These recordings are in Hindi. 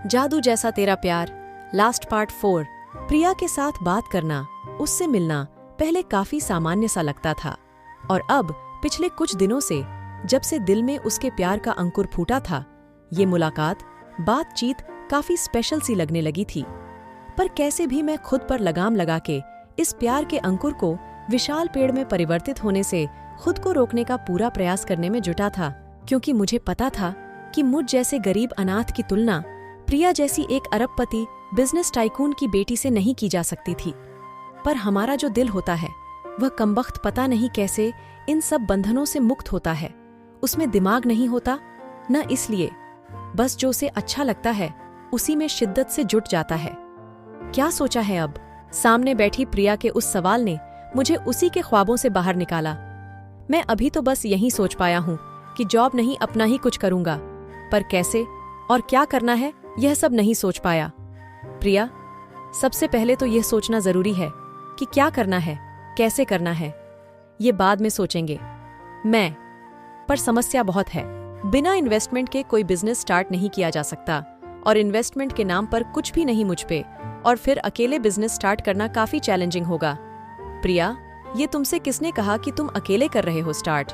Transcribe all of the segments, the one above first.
जादू जैसा तेरा प्यार, लास्ट पार्ट 4। प्रिया के साथ बात करना, उससे मिलना पहले काफी सामान्य सा लगता था, और अब पिछले कुछ दिनों से जब से दिल में उसके प्यार का अंकुर फूटा था, ये मुलाकात, बातचीत काफी स्पेशल सी लगने लगी थी। पर कैसे भी मैं खुद पर लगाम लगा के इस प्यार के अंकुर को विशाल पेड़ में परिवर्तित होने से खुद को रोकने का पूरा प्रयास करने में जुटा था, क्योंकि मुझे पता था कि मुझ जैसे गरीब अनाथ की तुलना प्रिया जैसी एक अरबपति बिजनेस टाइकून की बेटी से नहीं की जा सकती थी। पर हमारा जो दिल होता है वह कमबख्त पता नहीं कैसे इन सब बंधनों से मुक्त होता है। उसमें दिमाग नहीं होता, न इसलिए, बस जो उसे अच्छा लगता है उसी में शिद्दत से जुट जाता है। क्या सोचा है अब? सामने बैठी प्रिया के उस सवाल ने मुझे उसी के ख्वाबों से बाहर निकाला। मैं अभी तो बस यही सोच पाया हूं कि जॉब नहीं, अपना ही कुछ करूंगा, पर कैसे और क्या करना है यह सब नहीं सोच पाया। प्रिया, सबसे पहले तो यह सोचना जरूरी है कि क्या करना है, कैसे करना है, ये बाद में सोचेंगे। पर समस्या बहुत है। बिना इन्वेस्टमेंट के कोई बिजनेस स्टार्ट नहीं किया जा सकता, और इन्वेस्टमेंट के नाम पर कुछ भी नहीं मुझ पे, और फिर अकेले बिजनेस स्टार्ट करना काफी चैलेंजिंग होगा। प्रिया, ये तुमसे किसने कहा कि तुम अकेले कर रहे हो स्टार्ट?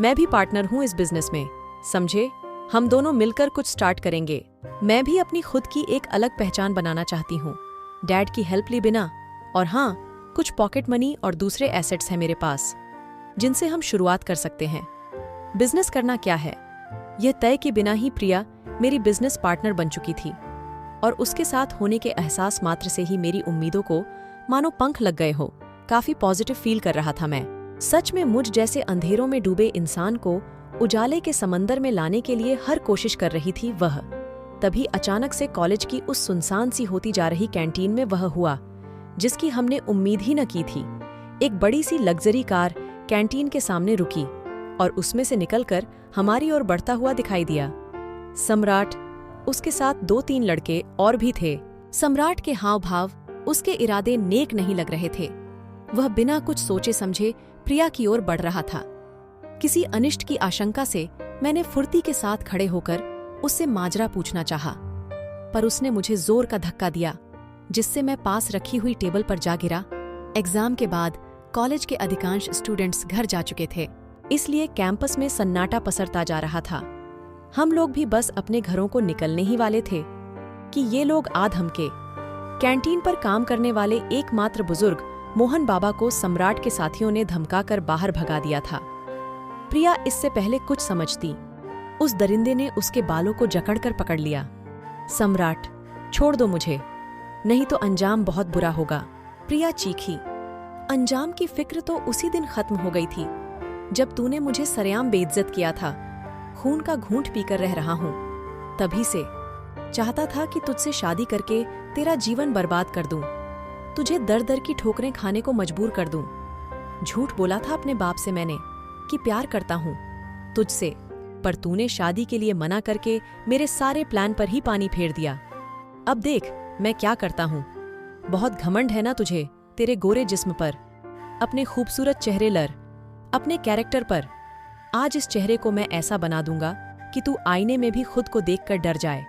मैं भी पार्टनर हूँ इस बिजनेस में, समझे? हम दोनों मिलकर कुछ स्टार्ट करेंगे। मैं भी अपनी खुद की एक अलग पहचान बनाना चाहती हूँ, डैड की हेल्प ली बिना। और हाँ, कुछ पॉकेट मनी और दूसरे एसेट्स हैं मेरे पास, जिनसे हम शुरुआत कर सकते हैं। बिजनेस करना क्या है, यह तय के बिना ही प्रिया मेरी बिजनेस पार्टनर बन चुकी थी, और उसके साथ होने के एहसास मात्र से ही मेरी उम्मीदों को मानो पंख लग गए हो। काफी पॉजिटिव फील कर रहा था मैं। सच में मुझ जैसे अंधेरों में डूबे इंसान को उजाले के समंदर में लाने के लिए हर कोशिश कर रही थी वह। तभी अचानक से कॉलेज की उस सुनसान सी होती जा रही कैंटीन में वह हुआ जिसकी हमने उम्मीद ही न की थी। एक बड़ी सी लग्जरी कार कैंटीन के सामने रुकी, और उसमें से निकलकर हमारी ओर बढ़ता हुआ दिखाई दिया सम्राट। उसके साथ 2-3 लड़के और भी थे। सम्राट के हाव भाव, उसके इरादे नेक नहीं लग रहे थे। वह बिना कुछ सोचे समझे प्रिया की ओर बढ़ रहा था। किसी अनिष्ट की आशंका से मैंने फुर्ती के साथ खड़े होकर उससे माजरा पूछना चाहा, पर उसने मुझे जोर का धक्का दिया, जिससे मैं पास रखी हुई टेबल पर जा गिरा। एग्जाम के बाद कॉलेज के अधिकांश स्टूडेंट्स घर जा चुके थे, इसलिए कैंपस में सन्नाटा पसरता जा रहा था। हम लोग भी बस अपने घरों को निकलने ही वाले थे कि ये लोग आ धमके। कैंटीन पर काम करने वाले एकमात्र बुजुर्ग मोहन बाबा को सम्राट के साथियों ने धमकाकर बाहर भगा दिया था। प्रिया इससे पहले कुछ समझती, उस दरिंदे ने उसके बालों को जकड़कर पकड़ लिया। सम्राट, छोड़ दो मुझे, नहीं तो अंजाम बहुत बुरा होगा। प्रिया चीखी। अंजाम की फिक्र तो उसी दिन खत्म हो गई थी जब तूने मुझे सरेआम बेइज्जत किया था। खून का घूंट पीकर रह रहा हूं। तभी से चाहता था कि तुझसे शादी करके तेरा जीवन बर्बाद कर दूं, तुझे दर दर की ठोकरें खाने को मजबूर कर दूं। झूठ बोला था अपने बाप से मैंने कि प्यार करता हूं तुझसे, पर तूने शादी के लिए मना करके मेरे सारे प्लान पर ही पानी फेर दिया। अब देख मैं क्या करता हूं। बहुत घमंड है ना तुझे तेरे गोरे जिस्म पर, अपने खूबसूरत चेहरे लर, अपने कैरेक्टर पर। आज इस चेहरे को मैं ऐसा बना दूंगा कि तू आईने में भी खुद को देखकर डर जाए।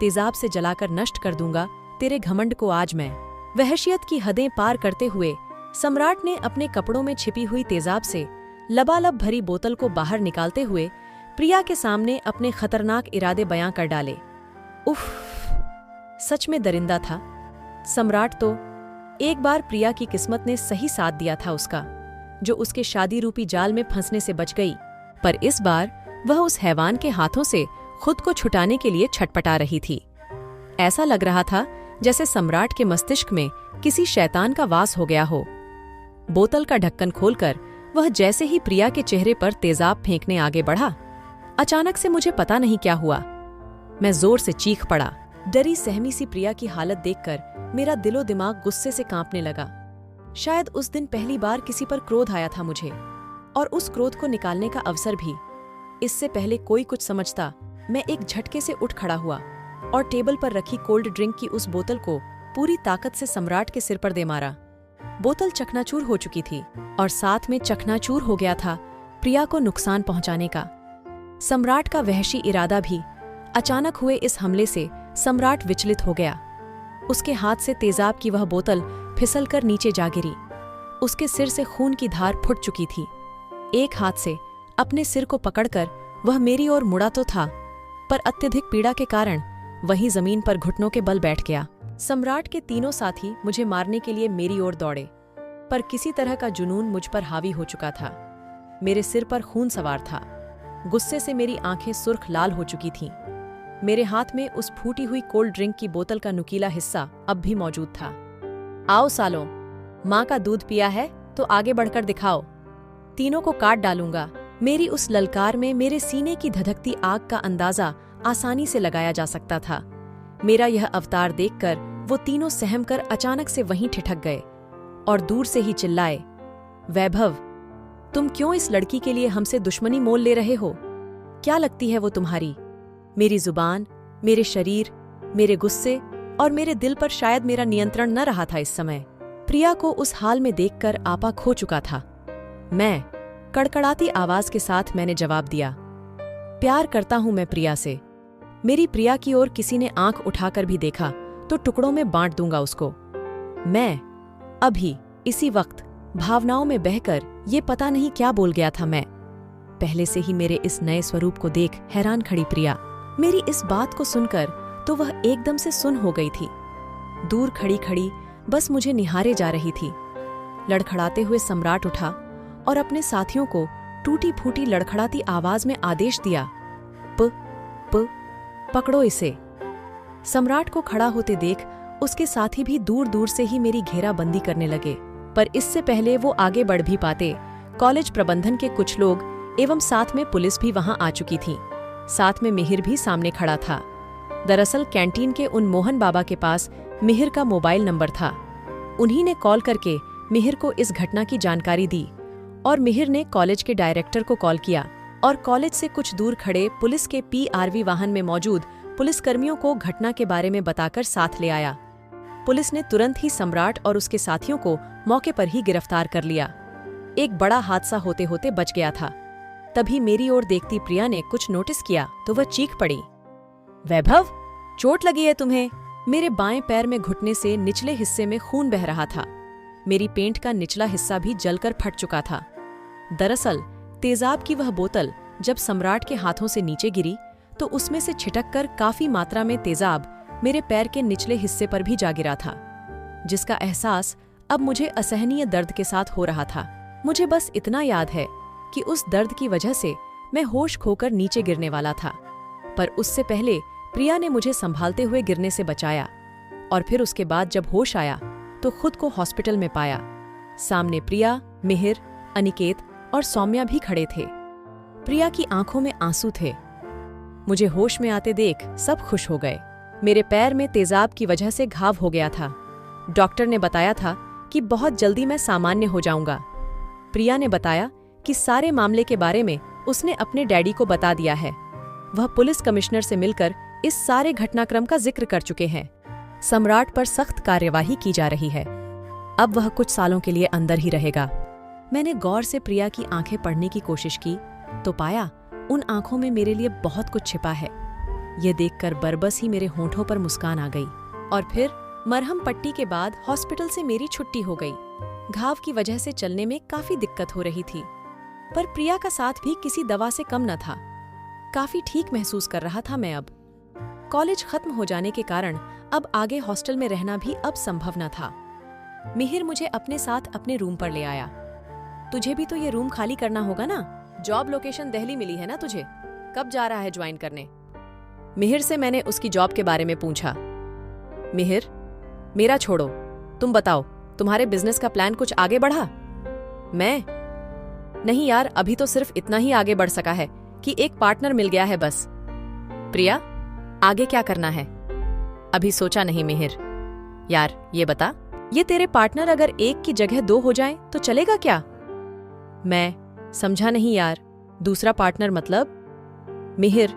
तेजाब से जलाकर नष्ट कर दूंगा तेरे घमंड को आज मैं। वहशियत की हदें पार करते हुए सम्राट ने अपने कपड़ों में छिपी हुई तेजाब से लबालब भरी बोतल को बाहर निकालते हुए प्रिया के सामने अपने खतरनाक इरादे बयां कर डाले। उफ, सच में दरिंदा था सम्राट तो। एक बार प्रिया की किस्मत ने सही साथ दिया था उसका, जो उसके शादी रूपी जाल में फंसने से बच गई, पर इस बार वह उस हैवान के हाथों से खुद को छुटाने के लिए छटपटा रही थी। ऐसा लग रहा था जैसे सम्राट के मस्तिष्क में किसी शैतान का वास हो गया हो। बोतल का ढक्कन खोलकर वह जैसे ही प्रिया के चेहरे पर तेजाब फेंकने आगे बढ़ा, अचानक से मुझे पता नहीं क्या हुआ, मैं जोर से चीख पड़ा। डरी सहमी सी प्रिया की हालत देखकर मेरा दिलो दिमाग गुस्से से कांपने लगा। शायद उस दिन पहली बार किसी पर क्रोध आया था मुझे, और उस क्रोध को निकालने का अवसर भी। इससे पहले कोई कुछ समझता, मैं एक झटके से उठ खड़ा हुआ और टेबल पर रखी कोल्ड ड्रिंक की उस बोतल को पूरी ताकत से सम्राट के सिर पर दे मारा। बोतल चकनाचूर हो चुकी थी, और साथ में चकनाचूर हो गया था प्रिया को नुकसान पहुंचाने का। सम्राट का वहशी इरादा भी अचानक हुए इस हमले से सम्राट विचलित हो गया। उसके हाथ से तेजाब की वह बोतल फिसलकर नीचे जा गिरी। उसके सिर से खून की धार फुट चुकी थी। एक हाथ से अपने सिर को पकड़कर वह मेरी ओर मुड़ा तो था, पर अत्यधिक पीड़ा के कारण वही जमीन पर घुटनों के बल बैठ गया। सम्राट के तीनों साथी मुझे मारने के लिए मेरी ओर दौड़े, पर किसी तरह का जुनून मुझ पर हावी हो चुका था। मेरे सिर पर खून सवार था। गुस्से से मेरी आंखें सुर्ख लाल हो चुकी थीं। मेरे हाथ में उस फूटी हुई कोल्ड ड्रिंक की बोतल का नुकीला हिस्सा अब भी मौजूद था। आओ सालों, माँ का दूध पिया है तो आगे बढ़कर दिखाओ, तीनों को काट डालूंगा। मेरी उस ललकार में मेरे सीने की धधकती आग का अंदाजा आसानी से लगाया जा सकता था। मेरा यह अवतार देखकर वो तीनों सहमकर अचानक से वहीं ठिठक गए और दूर से ही चिल्लाए, वैभव, तुम क्यों इस लड़की के लिए हमसे दुश्मनी मोल ले रहे हो? क्या लगती है वो तुम्हारी? मेरी जुबान, मेरे शरीर, मेरे गुस्से और मेरे दिल पर शायद मेरा नियंत्रण न रहा था इस समय। प्रिया को उस हाल में देखकर आपा खो चुका था। मैं कड़कड़ाती आवाज के साथ मैंने जवाब दिया, प्यार करता हूं मैं प्रिया से। मेरी प्रिया की ओर किसी ने आंख उठाकर भी देखा तो टुकड़ों में बांट दूंगा उसको। मैं अभी इसी वक्त भावनाओं में बहकर ये पता नहीं क्या बोल गया था। मैं पहले से ही मेरे इस नए स्वरूप को देख हैरान खड़ी प्रिया मेरी इस बात को सुनकर तो वह एकदम से सुन हो गई थी। दूर खड़ी खड़ी बस मुझे निहारे जा रही थी। लड़खड़ाते हुए सम्राट उठा और अपने साथियों को टूटी फूटी लड़खड़ाती आवाज में आदेश दिया, प पकड़ो इसे। सम्राट को खड़ा होते देख उसके साथी भी दूर दूर से ही मेरी घेराबंदी करने लगे, पर इससे पहले वो आगे बढ़ भी पाते, कॉलेज प्रबंधन के कुछ लोग एवं साथ में पुलिस भी वहां आ चुकी थी। साथ में मिहिर भी सामने खड़ा था। दरअसल कैंटीन के उन मोहन बाबा के पास मिहिर का मोबाइल नंबर था। उन्हीं ने कॉल करके मिहिर को इस घटना की जानकारी दी और मिहिर ने कॉलेज के डायरेक्टर को कॉल किया और कॉलेज से कुछ दूर खड़े पुलिस के PRV वाहन में मौजूद पुलिसकर्मियों को घटना के बारे में बताकर साथ ले आया। पुलिस ने तुरंत ही सम्राट और उसके साथियों को मौके पर ही गिरफ्तार कर लिया। एक बड़ा हादसा होते होते बच गया था। तभी मेरी ओर देखती प्रिया ने कुछ नोटिस किया तो वह चीख पड़ी, वैभव, चोट लगी है तुम्हें? मेरे बाएं पैर में घुटने से निचले हिस्से में खून बह रहा था। मेरी पेंट का निचला हिस्सा भी जलकर फट चुका था। दरअसल तेजाब की वह बोतल जब सम्राट के हाथों से नीचे गिरी तो उसमें से छिटककर काफी मात्रा में तेजाब मेरे पैर के निचले हिस्से पर भी जा गिरा था, जिसका एहसास अब मुझे असहनीय दर्द के साथ हो रहा था। मुझे बस इतना याद है कि उस दर्द की वजह से मैं होश खोकर नीचे गिरने वाला था, पर उससे पहले प्रिया ने मुझे संभालते हुए गिरने से बचाया और फिर उसके बाद जब होश आया तो खुद को हॉस्पिटल में पाया। सामने प्रिया, मिहिर, अनिकेत और सौम्या भी खड़े थे। प्रिया की आंखों में आंसू थे। मुझे होश में आते देख सब खुश हो गए। मेरे पैर में तेजाब की वजह से घाव हो गया था। डॉक्टर ने बताया था कि बहुत जल्दी मैं सामान्य हो जाऊंगा। प्रिया ने बताया कि सारे मामले के बारे में उसने अपने डैडी को बता दिया है। वह पुलिस कमिश्नर से मिलकर इस सारे घटनाक्रम का जिक्र कर चुके हैं। सम्राट पर सख्त कार्यवाही की जा रही है। अब वह कुछ सालों के लिए अंदर ही रहेगा। मैंने गौर से प्रिया की आंखें पढ़ने की कोशिश की तो पाया उन आंखों में मेरे लिए बहुत कुछ छिपा है। यह देखकर बरबस ही मेरे होंठों पर मुस्कान आ गई और फिर मरहम पट्टी के बाद हॉस्पिटल से मेरी छुट्टी हो गई। घाव की वजह से चलने में काफी दिक्कत हो रही थी, पर प्रिया का साथ भी किसी दवा से कम न था। काफी ठीक महसूस कर रहा था मैं अब। कॉलेज खत्म हो जाने के कारण अब आगे हॉस्टल में रहना भी अब संभव न था। मिहिर मुझे अपने साथ अपने रूम पर ले आया। तुझे भी तो ये रूम खाली करना होगा ना? जॉब लोकेशन दिल्ली मिली है ना तुझे? कब जा रहा है ज्वाइन करने? मिहिर से मैंने उसकी जॉब के बारे में पूछा। मिहिर, मेरा छोड़ो, तुम बताओ, तुम्हारे बिजनेस का प्लान कुछ आगे बढ़ा? मैं? नहीं यार, अभी तो सिर्फ इतना ही आगे बढ़ सका है कि एक पार्टनर मिल गया है बस। प्रिया, आगे क्या करना है? अभी सोचा नहीं मिहिर। यार ये बता, ये तेरे पार्टनर अगर एक की जगह दो हो जाएं तो चलेगा क्या? मैं समझा नहीं यार। दूसरा पार्टनर मतलब? मिहिर,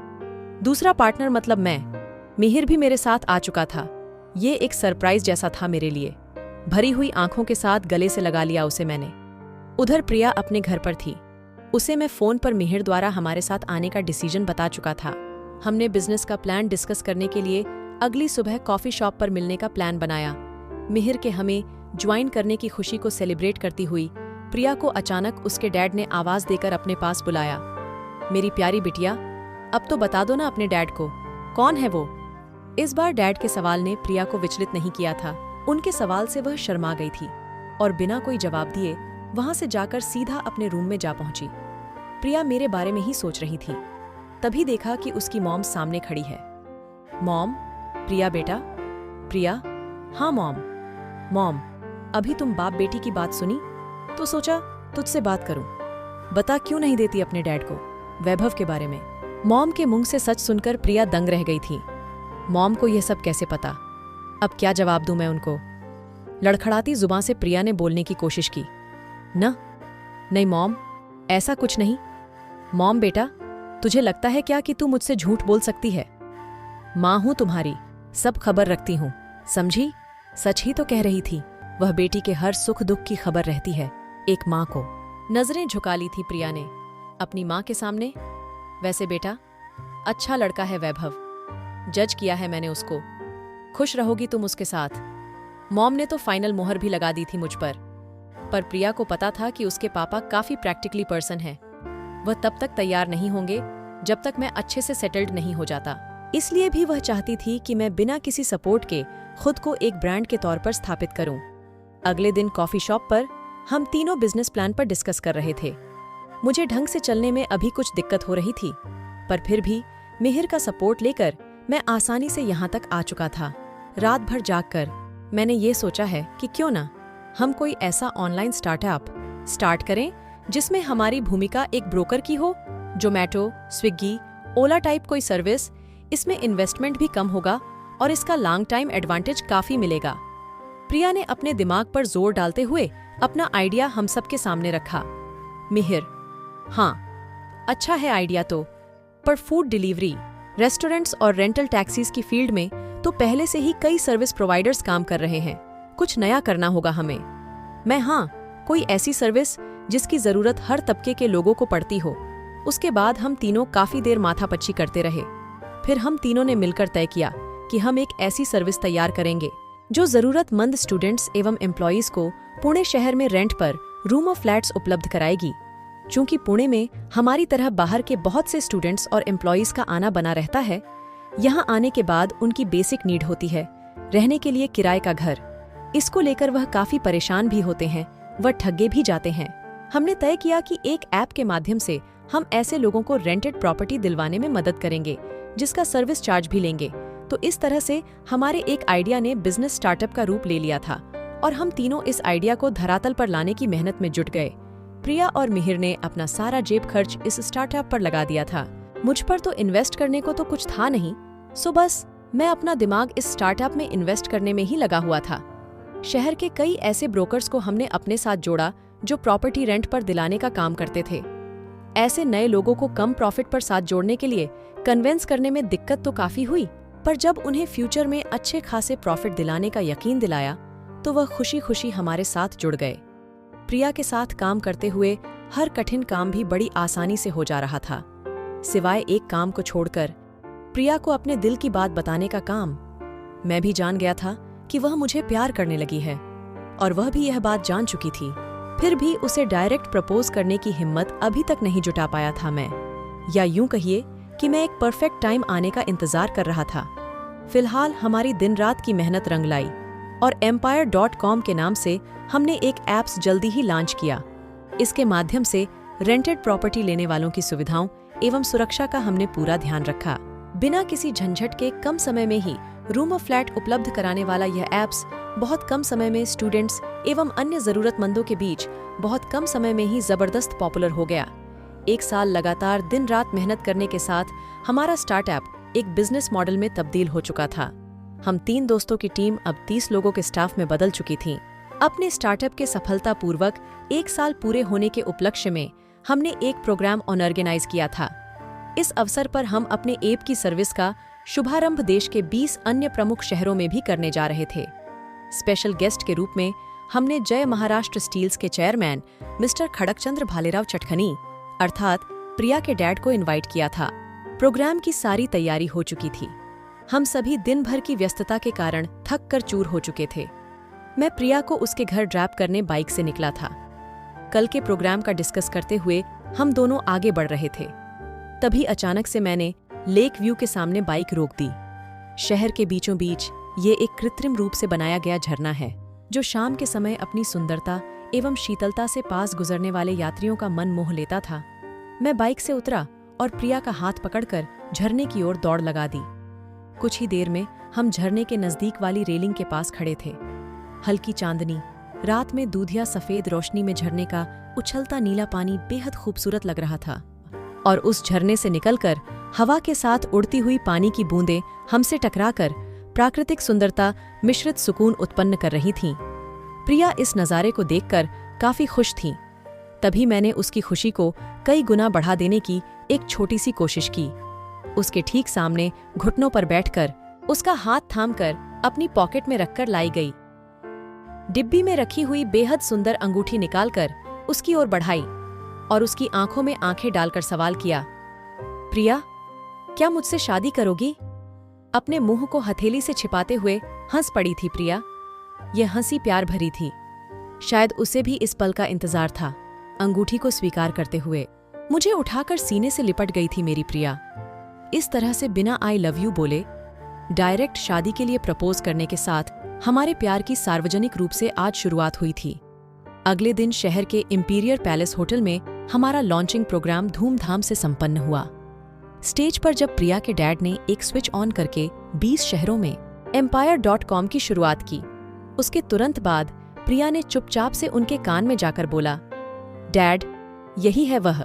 दूसरा पार्टनर मतलब मैं। मिहिर भी मेरे साथ आ चुका था। ये एक सरप्राइज जैसा था मेरे लिए। भरी हुई आंखों के साथ गले से लगा लिया उसे मैंने। उधर प्रिया अपने घर पर थी। उसे मैं फोन पर मिहिर द्वारा हमारे साथ आने का डिसीजन बता चुका था। हमने बिजनेस का प्लान डिस्कस करने के लिए अगली सुबह कॉफी शॉप पर मिलने का प्लान बनाया। मिहिर के हमें ज्वाइन करने की खुशी को सेलिब्रेट करती हुई प्रिया को अचानक उसके डैड ने आवाज देकर अपने पास बुलाया। मेरी प्यारी बिटिया, अब तो बता दो ना अपने डैड को, कौन है वो? इस बार डैड के सवाल ने प्रिया को विचलित नहीं किया था। उनके सवाल से वह शर्मा गई थी और बिना कोई जवाब दिए वहां से जाकर सीधा अपने रूम में जा पहुंची। प्रिया मेरे बारे में ही सोच रही थी, तभी देखा कि उसकी मॉम सामने खड़ी है। मॉम, प्रिया बेटा। प्रिया, हाँ मॉम। मॉम, अभी तुम बाप बेटी की बात सुनी तो सोचा तुझसे बात करूं। बता क्यों नहीं देती अपने डैड को वैभव के बारे में? मॉम के मुंह से सच सुनकर प्रिया दंग रह गई थी। मॉम को यह सब कैसे पता? अब क्या जवाब दूं मैं उनको? लड़खड़ाती जुबान से प्रिया ने बोलने की कोशिश की। नहीं मॉम, ऐसा कुछ नहीं। मॉम बेटा, तुझे लगता है क्या कि तू मुझसे झूठ बोल सकती है? माँ हूं तुम्हारी, सब खबर रखती हूं, समझी? सच ही तो कह रही थी। वह बेटी के हर सुख दुख की खबर रहती है एक माँ को। नजरें झुका ली थी प्रिया ने अपनी माँ के सामने। वैसे बेटा, अच्छा लड़का है वैभव, जज किया है मैंने उसको। खुश रहोगी तुम उसके साथ। मॉम ने तो फाइनल मोहर भी लगा दी थी मुझ पर प्रिया को पता था कि उसके पापा काफी प्रैक्टिकली पर्सन है। वह तब तक तैयार नहीं होंगे जब तक मैं अच्छे से सेटल्ड नहीं हो जाता। इसलिए भी वह चाहती थी कि मैं बिना किसी सपोर्ट के खुद को एक ब्रांड के तौर पर स्थापित करूं। अगले दिन कॉफी शॉप पर हम तीनों बिजनेस प्लान पर डिस्कस कर रहे थे। मुझे ढंग से चलने में अभी कुछ दिक्कत हो रही थी, पर फिर भी मिहिर का सपोर्ट लेकर मैं आसानी से यहाँ तक आ चुका था। रात भर जागकर मैंने ये सोचा है कि क्यों ना हम कोई ऐसा ऑनलाइन स्टार्टअप स्टार्ट करें जिसमें हमारी भूमिका एक ब्रोकर की हो। जोमैटो, स्विग्गी, ओला टाइप कोई सर्विस। इसमें इन्वेस्टमेंट भी कम होगा और इसका लॉन्ग टाइम एडवांटेज काफी मिलेगा। प्रिया ने अपने दिमाग पर जोर डालते हुए अपना आइडिया हम सबके सामने रखा। मिहिर, हाँ अच्छा है आइडिया पर फूड डिलीवरी, रेस्टोरेंट्स और रेंटल टैक्सीज की फील्ड में तो पहले से ही कई सर्विस प्रोवाइडर्स काम कर रहे हैं। कुछ नया करना होगा हमें। कोई ऐसी सर्विस जिसकी जरूरत हर तबके के लोगों को पड़ती हो। उसके बाद हम तीनों काफी देर माथापच्ची करते रहे। फिर हम तीनों ने मिलकर तय किया कि हम एक ऐसी सर्विस तैयार करेंगे जो जरूरतमंद स्टूडेंट्स एवं एम्प्लॉयज को पुणे शहर में रेंट पर रूम और फ्लैट्स उपलब्ध कराएगी। चूंकि पुणे में हमारी तरह बाहर के बहुत से स्टूडेंट्स और एम्प्लॉयज का आना बना रहता है, यहाँ आने के बाद उनकी बेसिक नीड होती है रहने के लिए किराए का घर। इसको लेकर वह काफी परेशान भी होते हैं, वह ठगे भी जाते हैं। हमने तय किया कि एक ऐप के माध्यम से हम ऐसे लोगों को रेंटेड प्रॉपर्टी दिलवाने में मदद करेंगे जिसका सर्विस चार्ज भी लेंगे। तो इस तरह से हमारे एक आइडिया ने बिजनेस स्टार्टअप का रूप ले लिया था और हम तीनों इस आइडिया को धरातल पर लाने की मेहनत में जुट गए। प्रिया और मिहिर ने अपना सारा जेब खर्च इस स्टार्टअप पर लगा दिया था। मुझ पर तो इन्वेस्ट करने को तो कुछ था नहीं, सो बस मैं अपना दिमाग इस स्टार्टअप में इन्वेस्ट करने में ही लगा हुआ था। शहर के कई ऐसे ब्रोकर्स को हमने अपने साथ जोड़ा जो प्रॉपर्टी रेंट पर दिलाने का काम करते थे। ऐसे नए लोगों को कम प्रॉफिट पर साथ जोड़ने के लिए कन्वेंस करने में दिक्कत तो काफी हुई, पर जब उन्हें फ्यूचर में अच्छे खासे प्रॉफिट दिलाने का यकीन दिलाया तो वह खुशी खुशी हमारे साथ जुड़ गए। प्रिया के साथ काम करते हुए हर कठिन काम भी बड़ी आसानी से हो जा रहा था, सिवाय एक काम को छोड़कर, प्रिया को अपने दिल की बात बताने का काम। मैं भी जान गया था कि वह मुझे प्यार करने लगी है और वह भी यह बात जान चुकी थी। फिर भी उसे डायरेक्ट प्रपोज करने की हिम्मत अभी तक नहीं जुटा पाया था मैं, या यूं कहिए कि मैं एक परफेक्ट टाइम आने का इंतजार कर रहा था। फिलहाल हमारी दिन रात की मेहनत रंग लाई और empire.com के नाम से हमने एक ऐप्स जल्दी ही लॉन्च किया। इसके माध्यम से रेंटेड प्रॉपर्टी लेने वालों की सुविधाओं एवं सुरक्षा का हमने पूरा ध्यान रखा। बिना किसी झंझट के कम समय में ही रूम और फ्लैट उपलब्ध कराने वाला यह ऐप्स बहुत कम समय में स्टूडेंट्स एवं अन्य जरूरतमंदों के बीच बहुत कम समय में ही जबरदस्त पॉपुलर हो गया। 1 साल लगातार दिन रात मेहनत करने के साथ हमारा स्टार्टअप एक बिजनेस मॉडल में तब्दील हो चुका था। हम 3 दोस्तों की टीम अब 30 लोगों के स्टाफ में बदल चुकी थी। अपने स्टार्टअप के सफलतापूर्वक 1 साल पूरे होने के उपलक्ष्य में हमने एक प्रोग्राम ऑर्गेनाइज किया था। इस अवसर पर हम अपने ऐप की सर्विस का शुभारंभ देश के 20 अन्य प्रमुख शहरों में भी करने जा रहे थे। स्पेशल गेस्ट के रूप में हमने जय महाराष्ट्र स्टील्स के चेयरमैन मिस्टर खड़कचंद्र भालेराव चटखनी अर्थात प्रिया के डैड को इनवाइट किया था। प्रोग्राम की सारी तैयारी हो चुकी थी। हम सभी दिन भर की व्यस्तता के कारण थक कर चूर हो चुके थे। मैं प्रिया को उसके घर ड्रॉप करने बाइक से निकला था। कल के प्रोग्राम का डिस्कस करते हुए हम दोनों आगे बढ़ रहे थे। तभी अचानक से मैंने लेक व्यू के सामने बाइक रोक दी। शहर के बीचों बीच ये एक कृत्रिम रूप से बनाया गया झरना है, जो शाम के समय अपनी सुंदरता एवं शीतलता से पास गुजरने वाले यात्रियों का मन मोह लेता था। मैं बाइक से उतरा और प्रिया का हाथ पकड़कर झरने की ओर दौड़ लगा दी। कुछ ही देर में हम झरने के नजदीक वाली रेलिंग के पास खड़े थे। हल्की चांदनी रात में दूधिया सफेद रोशनी में झरने का उछलता नीला पानी बेहद खूबसूरत लग रहा था, और उस झरने से निकलकर हवा के साथ उड़ती हुई पानी की बूंदें हमसे टकराकर प्राकृतिक सुंदरता मिश्रित सुकून उत्पन्न कर रही थीं। प्रिया इस नज़ारे को देखकर काफी खुश थीं। तभी मैंने उसकी खुशी को कई गुना बढ़ा देने की एक छोटी सी कोशिश की। उसके ठीक सामने घुटनों पर बैठकर उसका हाथ थामकर अपनी पॉकेट में रखकर लाई गई। डिब्बी में रखी हुई बेहद सुंदर अंगूठी निकालकर उसकी ओर बढ़ाई और उसकी आंखों में आंखें डालकर सवाल किया, प्रिया, क्या मुझसे शादी करोगी? अपने मुंह को हथेली से छिपाते हुए हंस पड़ी थी प्रिया। यह हंसी प्यार भरी थी। शायद उसे भी इस पल का इंतजार था। अंगूठी को स्वीकार करते हुए मुझे उठाकर सीने से लिपट गई थी मेरी प्रिया। इस तरह से बिना आई लव यू बोले डायरेक्ट शादी के लिए प्रपोज करने के साथ हमारे प्यार की सार्वजनिक रूप से आज शुरुआत हुई थी। अगले दिन शहर के इंपीरियर पैलेस होटल में हमारा लॉन्चिंग प्रोग्राम धूमधाम से संपन्न हुआ। स्टेज पर जब प्रिया के डैड ने एक स्विच ऑन करके 20 शहरों में empire.com की शुरुआत की, उसके तुरंत बाद प्रिया ने चुपचाप से उनके कान में जाकर बोला, डैड, यही है वह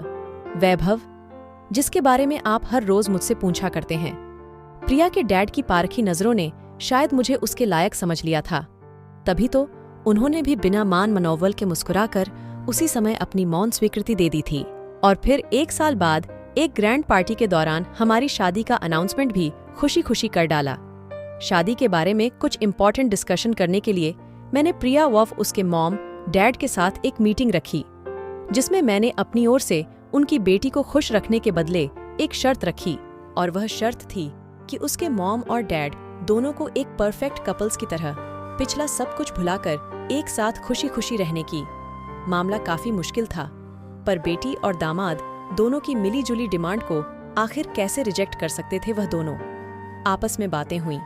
वैभव जिसके बारे में आप हर रोज मुझसे पूछा करते हैं। प्रिया के डैड की पारखी नजरों ने शायद मुझे उसके लायक समझ लिया था। तभी तो उन्होंने भी बिना मान मनोवल के मुस्कुराकर उसी समय अपनी मौन स्वीकृति दे दी थी। और फिर 1 साल बाद एक ग्रैंड पार्टी के दौरान हमारी शादी का अनाउंसमेंट भी खुशी खुशी कर डाला। शादी के बारे में कुछ इंपॉर्टेंट डिस्कशन करने के लिए मैंने प्रिया व उसके मॉम डैड के साथ एक मीटिंग रखी, जिसमें मैंने अपनी ओर से उनकी बेटी को खुश रखने के बदले एक शर्त रखी, और वह शर्त थी कि उसके मॉम और डैड दोनों को एक परफेक्ट कपल्स की तरह पिछला सब कुछ भुलाकर एक साथ खुशी खुशी रहने की। मामला काफी मुश्किल था, पर बेटी और दामाद दोनों की मिली जुली डिमांड को आखिर कैसे रिजेक्ट कर सकते थे वह दोनों। आपस में बातें हुईं,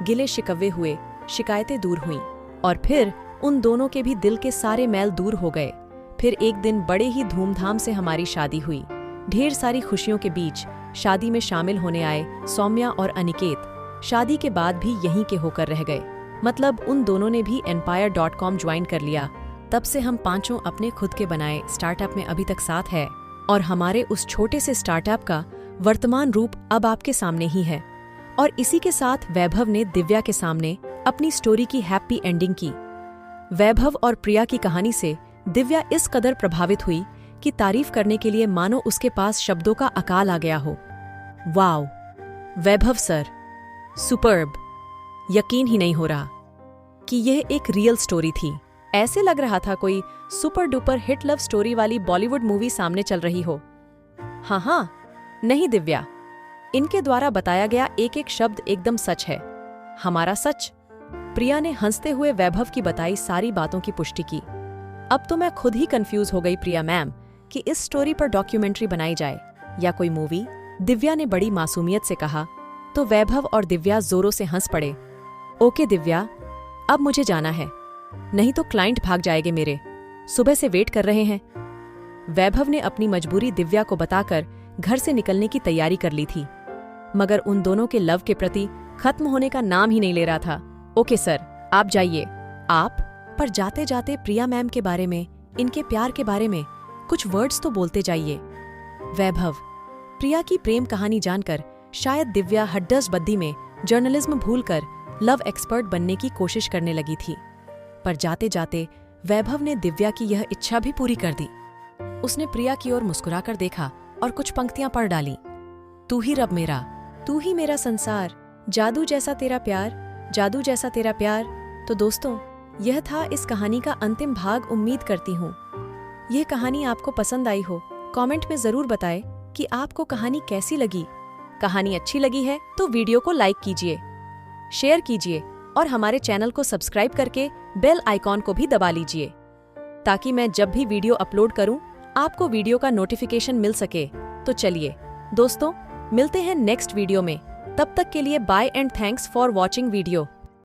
गिले शिकवे हुए, शिकायतें दूर हुईं, और फिर उन दोनों के भी दिल के सारे मैल दूर हो गए। फिर एक दिन बड़े ही धूमधाम से हमारी शादी हुई। ढेर सारी खुशियों के बीच शादी में शामिल होने आए सौम्या और अनिकेत शादी के बाद भी यहीं के होकर रह गए। मतलब उन दोनों ने भी empire.com ज्वाइन कर लिया। तब से हम पांचों अपने खुद के बनाए स्टार्टअप में अभी तक साथ है, और हमारे उस छोटे से स्टार्टअप का वर्तमान रूप अब आपके सामने ही है। और इसी के साथ वैभव ने दिव्या के सामने अपनी स्टोरी की हैप्पी एंडिंग की। वैभव और प्रिया की कहानी से दिव्या इस कदर प्रभावित हुई कि तारीफ करने के लिए मानो उसके पास शब्दों का अकाल आ गया हो। वाव, वैभव सर, सुपर्ब! यकीन ही नहीं हो रहा कि यह एक रियल स्टोरी थी। ऐसे लग रहा था कोई super duper hit love story वाली बॉलीवुड मूवी सामने चल रही हो। हाँ, नहीं दिव्या, इनके द्वारा बताया गया एक एक शब्द एकदम सच है, हमारा सच। प्रिया ने हंसते हुए वैभव की बताई सारी बातों की पुष्टि की। अब तो मैं खुद ही कंफ्यूज हो गई प्रिया मैम कि इस स्टोरी पर डॉक्यूमेंट्री बनाई जाए या कोई मूवी, दिव्या ने बड़ी मासूमियत से कहा। तो वैभव और दिव्या जोरों से हंस पड़े। ओके दिव्या, अब मुझे जाना है, नहीं तो क्लाइंट भाग जाएंगे मेरे, सुबह से वेट कर रहे हैं। वैभव ने अपनी मजबूरी दिव्या को बताकर घर से निकलने की तैयारी कर ली थी, मगर उन दोनों के लव के प्रति खत्म होने का नाम ही नहीं ले रहा था। ओके सर, आप जाइए। आप पर जाते जाते प्रिया मैम के बारे में, इनके प्यार के बारे में कुछ वर्ड्स तो बोलते जाइए। वैभव, प्रिया की प्रेम कहानी जानकर शायद दिव्या हड्डस बद्दी में जर्नलिज्म भूलकर लव एक्सपर्ट बनने की कोशिश करने लगी थी, पर जाते जाते वैभव ने दिव्या की यह इच्छा भी पूरी कर दी। उसने प्रिया की ओर मुस्कुराकर देखा और कुछ पंक्तियां पढ़ डाली। तू ही रब मेरा, तू ही मेरा संसार, जादू जैसा तेरा प्यार, जादू जैसा तेरा प्यार। तो दोस्तों, यह था इस कहानी का अंतिम भाग। उम्मीद करती हूँ यह कहानी आपको पसंद आई हो। कमेंट में जरूर बताएं कि आपको कहानी कैसी लगी। कहानी अच्छी लगी है तो वीडियो को लाइक कीजिए, शेयर कीजिए और हमारे चैनल को सब्सक्राइब करके बेल आइकॉन को भी दबा लीजिए ताकि मैं जब भी वीडियो अपलोड करूं आपको वीडियो का नोटिफिकेशन मिल सके। तो चलिए दोस्तों, मिलते हैं नेक्स्ट वीडियो में। तब तक के लिए bye and thanks for watching video.